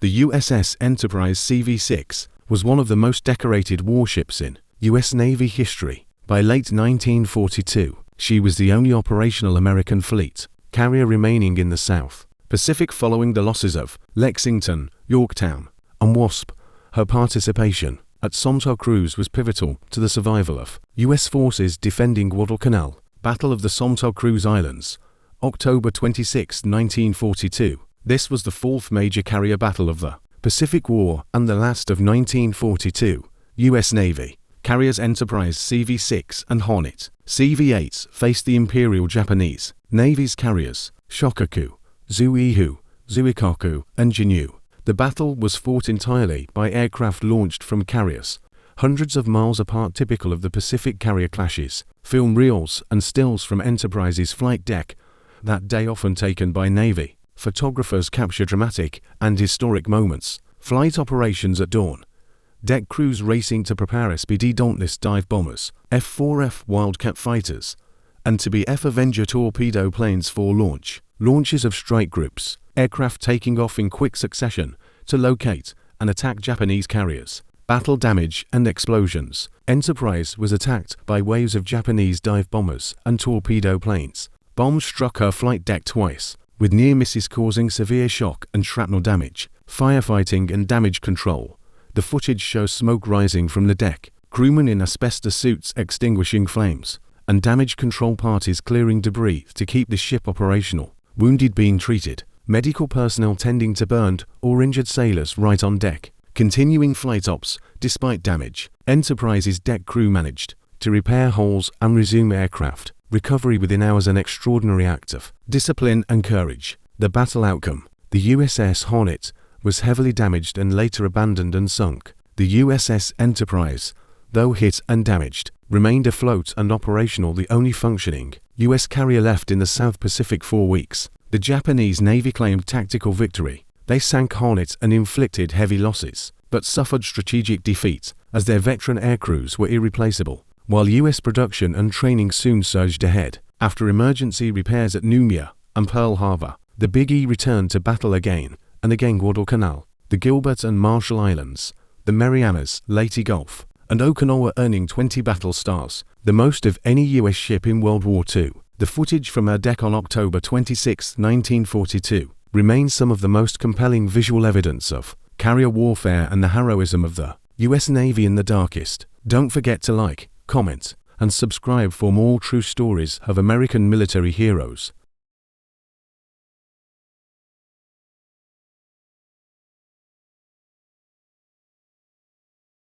The USS Enterprise CV-6 was one of the most decorated warships in U.S. Navy history. By late 1942, she was the only operational American fleet carrier remaining in the South Pacific following the losses of Lexington, Yorktown, and Wasp. Her participation at Santa Cruz was pivotal to the survival of U.S. forces defending Guadalcanal. Battle of the Santa Cruz Islands, October 26, 1942. This was the fourth major carrier battle of the Pacific War and the last of 1942. U.S. Navy carriers Enterprise CV-6 and Hornet CV-8 faced the Imperial Japanese Navy's carriers Shōkaku, Zuihō, Zuikaku, and Jun'yō. The battle was fought entirely by aircraft launched from carriers, hundreds of miles apart, typical of the Pacific carrier clashes. Film reels and stills from Enterprise's flight deck that day, often taken by Navy photographers, capture dramatic and historic moments. Flight operations at dawn. Deck crews racing to prepare SPD Dauntless dive bombers, F-4F Wildcat fighters, and to be F Avenger torpedo planes for launch. Launches of strike groups, aircraft taking off in quick succession to locate and attack Japanese carriers. Battle damage and explosions. Enterprise was attacked by waves of Japanese dive bombers and torpedo planes. Bombs struck her flight deck twice, with near misses causing severe shock and shrapnel damage. Firefighting and damage control. The footage shows smoke rising from the deck, crewmen in asbestos suits extinguishing flames, and damage control parties clearing debris to keep the ship operational. Wounded being treated. Medical personnel tending to burned or injured sailors right on deck. Continuing flight ops despite damage. Enterprise's deck crew managed to repair holes and resume aircraft recovery within hours, an extraordinary act of discipline and courage. The battle outcome. The USS Hornet was heavily damaged and later abandoned and sunk. The USS Enterprise, though hit and damaged, remained afloat and operational, the only functioning U.S. carrier left in the South Pacific 4 weeks. The Japanese Navy claimed tactical victory. They sank Hornet and inflicted heavy losses, but suffered strategic defeat, as their veteran aircrews were irreplaceable, while U.S. production and training soon surged ahead. After emergency repairs at Jun'yō and Pearl Harbor, the Big E returned to battle again and again. Guadalcanal, the Gilbert and Marshall Islands, the Marianas, Leyte Gulf, and Okinawa earning 20 battle stars, the most of any U.S. ship in World War II. The footage from her deck on October 26, 1942, remains some of the most compelling visual evidence of carrier warfare and the heroism of the U.S. Navy in the darkest. Don't forget to like, comment, and subscribe for more true stories of American military heroes.